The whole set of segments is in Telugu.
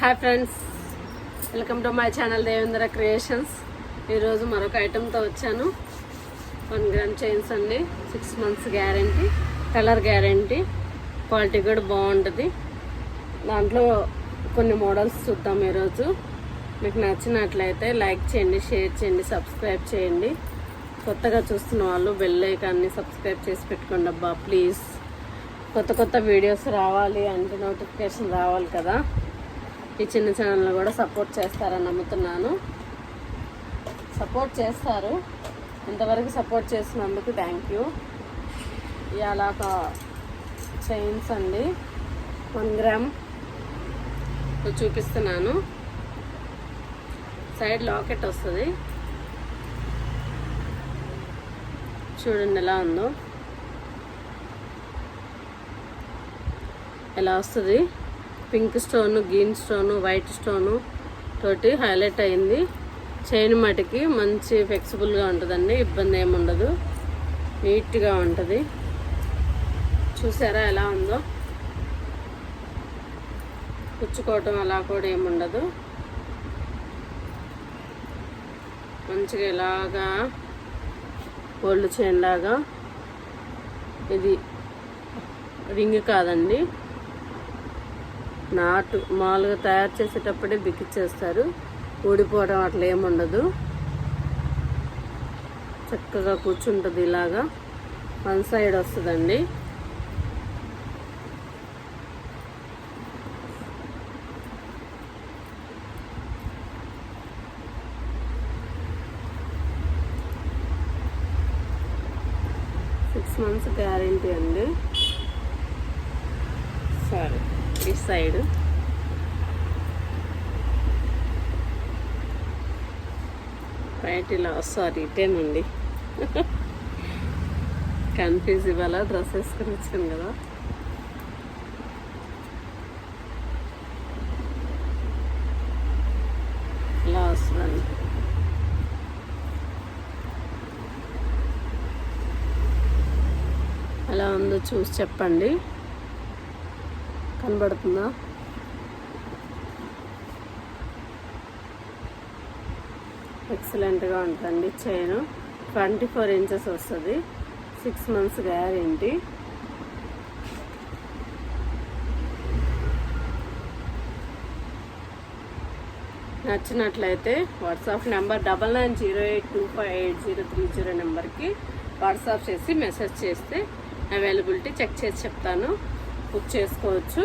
Hi friends, welcome to my channel Devendra creations. ఈరోజు మరొక ఐటెంతో వచ్చాను. 1 గ్రామ్ చైన్స్ అండి, 6 months guarantee, colour guarantee, quality కూడా బాగుంటుంది. దాంట్లో కొన్ని మోడల్స్ చూద్దాం ఈరోజు. మీకు నచ్చినట్లయితే లైక్ చేయండి, షేర్ చేయండి, సబ్స్క్రైబ్ చేయండి. కొత్తగా చూస్తున్న వాళ్ళు బెల్ ఐకాన్ని సబ్స్క్రైబ్ చేసి పెట్టుకోండి అబ్బా ప్లీజ్. కొత్త వీడియోస్ రావాలి అంటే నోటిఫికేషన్ రావాలి కదా. ఈ చిన్న ఛానల్ని కూడా సపోర్ట్ చేస్తారని నమ్ముతున్నాను. సపోర్ట్ చేస్తారు, ఇంతవరకు సపోర్ట్ చేసినందుకు థ్యాంక్ యూ. ఇలా చైన్స్ అండి, 1 గ్రామ్ చూపిస్తున్నాను. సైడ్ లాకెట్ వస్తుంది, చూడండి ఎలా ఉందో. ఎలా వస్తుంది, pink stone, green stone, white stone తోటి హైలైట్ అయింది. చైన్ మటుకి మంచి ఫ్లెక్సిబుల్గా ఉంటుందండి, ఇబ్బంది ఏమి ఉండదు, నీట్గా ఉంటుంది. చూసారా ఎలా ఉందో, పుచ్చుకోవటం అలా కూడా ఏముండదు. మంచిగా ఇలాగా గోల్డ్ చైన్ లాగా. ఇది రింగ్ కాదండి, నాటు మామూలుగా తయారు చేసేటప్పుడే బిగిచ్చేస్తారు, ఊడిపోవడం అట్లా ఏముండదు. చక్కగా కూర్చుంటుంది, ఇలాగా 1 సైడ్ వస్తుందండి. $6 months గ్యారంటీ అండి. సరే, ఈ సైడ్ రైట్ ఇలా, సారీ ఇటేనండి. కన్ఫ్యూజ్ ఇవ్వాల, డ్రెస్ వేసుకొని వచ్చాను కదా. ఇలా వస్తుందండి. ఎలా ఉందో చూసి చెప్పండి, కనబడుతుందా? ఎక్సలెంట్గా ఉంటుందండి. చైన్ 24 inches వస్తుంది, 6 months గ్యారెంటీ. నచ్చినట్లయితే వాట్సాప్ నెంబర్ 9908258030 నెంబర్కి వాట్సాప్ చేసి మెసేజ్ చేస్తే అవైలబిలిటీ చెక్ చేసి చెప్తాను, బుక్ చేసుకోవచ్చు.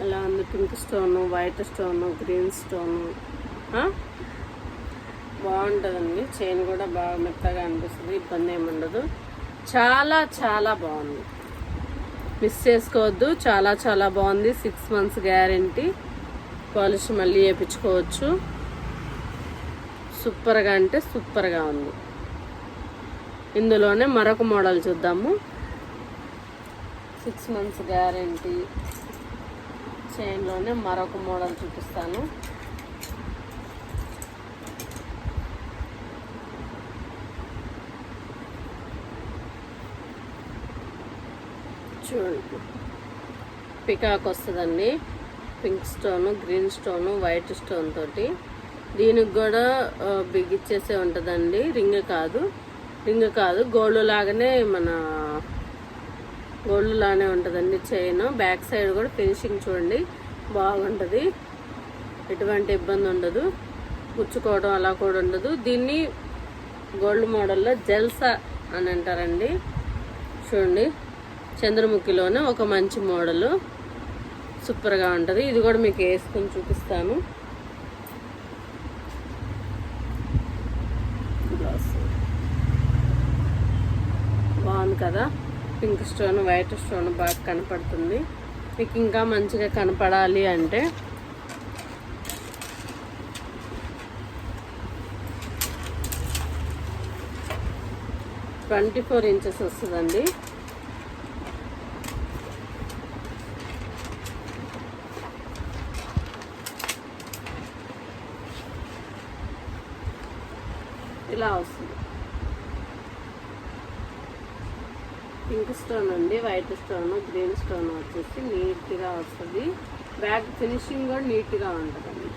అలా ఉంది, pink stone, white stone, green stone, బాగుంటుందండి. చైన్ కూడా బాగా మెత్తగా అనిపిస్తుంది, ఇబ్బంది ఏమి ఉండదు. చాలా చాలా బాగుంది, మిస్ చేసుకోవద్దు. చాలా చాలా బాగుంది. 6 months గ్యారంటీ, పాలిష్ మళ్ళీ వేయించుకోవచ్చు. సూపర్గా అంటే సూపర్గా ఉంది. ఇందులోనే మరొక మోడల్ చూద్దాము. 6 months గ్యారంటీ చైన్లోనే మరొక మోడల్ చూపిస్తాను. చూడండి, పికాక్ వస్తుందండి, pink stone, green stone, white stone తోటి. దీనికి కూడా బిగిచ్చేసే ఉంటుందండి, రింగ్ కాదు, గోల్డ్ లాగానే, మన గోల్డ్ లానే ఉంటుందండి చైన్. బ్యాక్ సైడ్ కూడా ఫినిషింగ్ చూడండి బాగుంటుంది, ఎటువంటి ఇబ్బంది ఉండదు, పుచ్చుకోవడం అలా కూడా ఉండదు. దీన్ని గోల్డ్ మోడల్లో జల్సా అని అంటారండి. చూడండి, చంద్రముఖిలోనే ఒక మంచి మోడలు, సూపర్గా ఉంటుంది. ఇది కూడా మీకు వేసుకొని చూపిస్తాను. బాగుంది కదా, పింక్ స్టోన్, వైట్ స్టోన్ బాగా కనపడుతుంది. మీకు ఇంకా మంచిగా కనపడాలి అంటే $24 inches వస్తుందండి. ఇలా వస్తుంది. పింక్ స్టోన్ అండి, వైట్ స్టోన్, గ్రీన్ స్టోన్ వచ్చేసి నీట్గా వస్తుంది. బ్యాగ్ ఫినిషింగ్ కూడా నీట్గా ఉంటుందండి.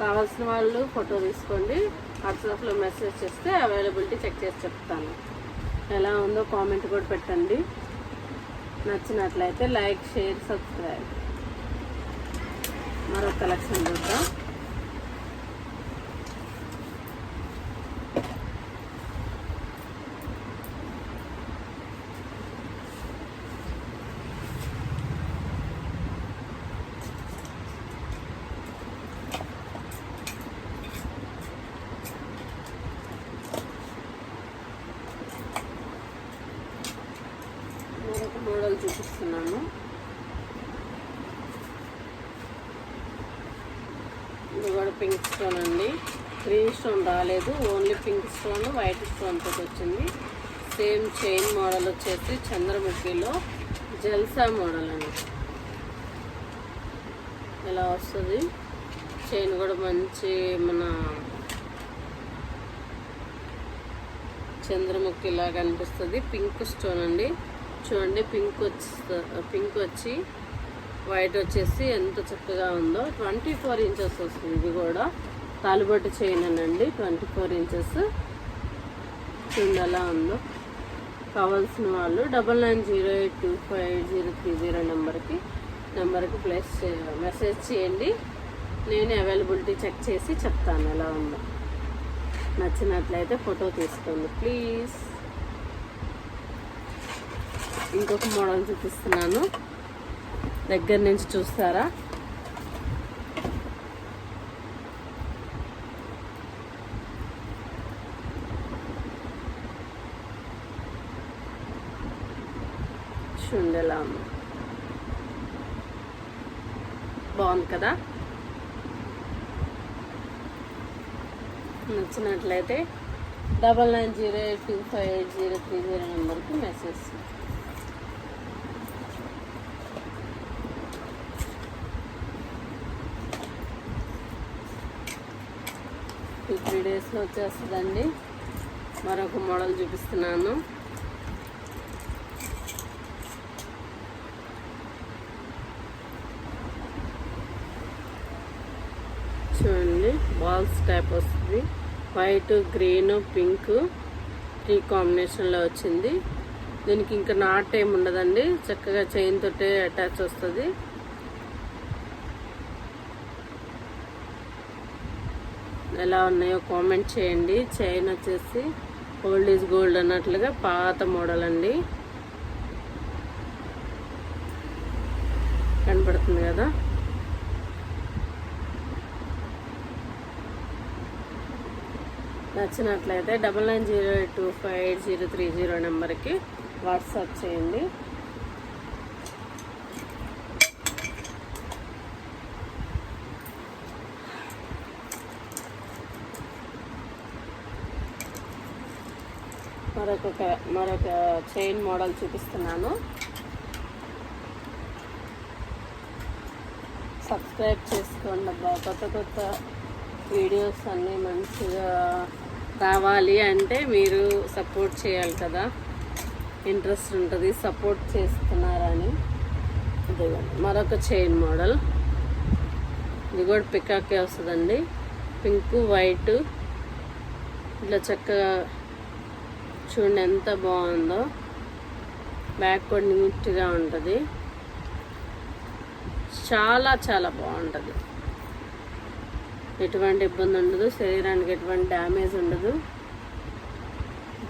కావాల్సిన వాళ్ళు ఫోటో తీసుకోండి, వాట్సాప్లో మెసేజ్ చేస్తే అవైలబిలిటీ చెక్ చేసి చెప్తాను. ఎలా ఉందో కామెంట్ కూడా పెట్టండి. నచ్చినట్లయితే లైక్, షేర్, సబ్స్క్రైబ్. మరో కలెక్షన్ చూద్దాం. మరొక మోడల్ చూపిస్తున్నాను. ఇది కూడా పింక్ స్టోన్ అండి. గ్రీన్ స్టోన్ రాలేదు, only pink stone, white stone తోటి వచ్చింది. సేమ్ చైన్ మోడల్ వచ్చేసి చంద్రముఖిలో జల్సా మోడల్ అండి. ఇలా వస్తుంది. చైన్ కూడా మంచి మన చంద్రముఖి లాగా అనిపిస్తుంది. పింక్ స్టోన్ అండి. చూడండి, పింక్ వచ్చి వైట్ వచ్చేసి ఎంత చక్కగా ఉందో. 24 ఇంచెస్ వస్తుంది. ఇది కూడా తాలిబొట్టు చైన్ అనండి. 24 ఇంచెస్. చూడండి ఎలా ఉందో. కావాల్సిన వాళ్ళు 9908258030 నెంబర్కి మెసేజ్ చేయండి. నేను అవైలబిలిటీ చెక్ చేసి చెప్తాను ఎలా ఉందో. నచ్చినట్లయితే ఫోటో తీసుకోండి ప్లీజ్. ఇంకొక మోడల్ చూపిస్తున్నాను, దగ్గర నుంచి చూస్తారా. చూడండి ఎలా ఉంది, బాగుంది కదా. నచ్చినట్లయితే 9908258030 నెంబర్కి మెసేజ్. ఈ 3 డేస్లో వచ్చేస్తుందండి. మరొక మోడల్ చూపిస్తున్నాను. చూడండి, బాల్స్ టైప్ వస్తుంది. వైట్, గ్రీన్, పింక్ 3 కాంబినేషన్లో వచ్చింది. దీనికి ఇంకా నాట్ ఏమి ఉండదండి, చక్కగా చైన్ తోటే అటాచ్ వస్తుంది. ఎలా ఉన్నాయో కామెంట్ చేయండి. చైన్ వచ్చేసి ఓల్డ్ ఈజ్ గోల్డ్ అన్నట్లుగా పాత మోడల్ అండి. కనపడుతుంది కదా. నచ్చినట్లయితే 9908258030 నెంబర్కి వాట్సాప్ చేయండి. మరొక చైన్ మోడల్ చూపిస్తున్నాను. సబ్స్క్రైబ్ చేసుకోండి అబ్బా. కొత్త వీడియోస్ అన్నీ మంచిగా రావాలి అంటే మీరు సపోర్ట్ చేయాలి కదా. ఇంట్రెస్ట్ ఉంటుంది, సపోర్ట్ చేస్తున్నారని. ఇదిగోండి మరొక చైన్ మోడల్. ఇది కూడా పికాకే వస్తుందండి. పింక్, వైట్ ఇట్లా చక్కగా చూడండి ఎంత బాగుందో. బ్యాక్ కూడా నీట్గా ఉంటుంది. చాలా చాలా బాగుంటుంది. ఎటువంటి ఇబ్బంది ఉండదు, శరీరానికి ఎటువంటి డ్యామేజ్ ఉండదు.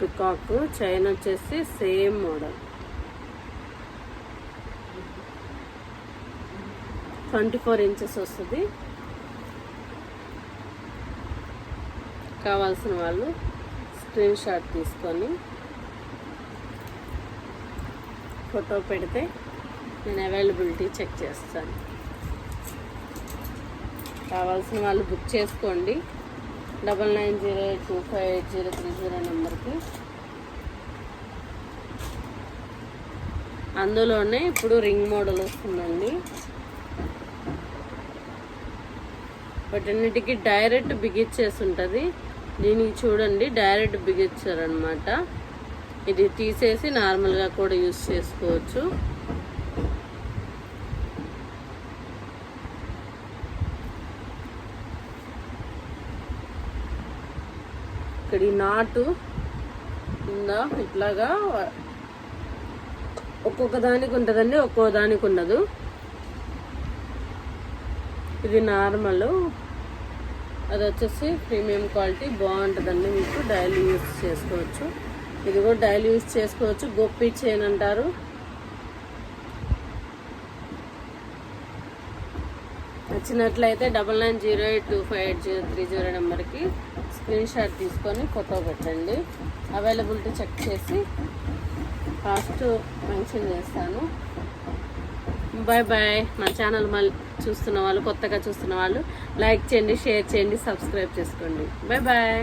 పికాక్ చైన్ వచ్చేసి సేమ్ మోడల్. 24 ఇంచెస్ వస్తుంది. కావాల్సిన వాళ్ళు స్క్రీన్ షాట్ తీసుకొని ఫోటో పెడితే నేను అవైలబిలిటీ చెక్ చేస్తాను. కావాల్సిన వాళ్ళు బుక్ చేసుకోండి 9908258030 నెంబర్కి. అందులోనే ఇప్పుడు రింగ్ మోడల్ వస్తుందండి. వాటన్నిటికీ డైరెక్ట్ బిగిచ్చేసి ఉంటుంది. దీనికి చూడండి డైరెక్ట్ బిగించారనమాట. ఇది తీసేసి నార్మల్గా కూడా యూస్ చేసుకోవచ్చు. ఇక్కడ ఈ నాటు ఉందా ఇట్లాగా ఒక్కొక్క దానికి ఉంటుందండి, ఒక్కో దానికి ఉండదు. ఇది నార్మల్, అది వచ్చేసి ప్రీమియం క్వాలిటీ, బాగుంటుందండి. మీకు డైలీ యూస్ చేసుకోవచ్చు. ఇది కూడా డైలీ యూస్ చేసుకోవచ్చు. గోపి చైన్ అంటారు. నచ్చినట్లయితే 9908258030 నెంబర్కి స్క్రీన్ షాట్ తీసుకొని ఫోటో పెట్టండి. అవైలబిలిటీ చెక్ చేసి కాస్ట్ మెన్షన్ చేస్తాను. Bye bye. మా ఛానల్ మళ్ళీ చూస్తున్న వాళ్ళు, కొత్తగా చూస్తున్న వాళ్ళు లైక్ చేయండి, షేర్ చేయండి, సబ్స్క్రైబ్ చేసుకోండి. Bye bye.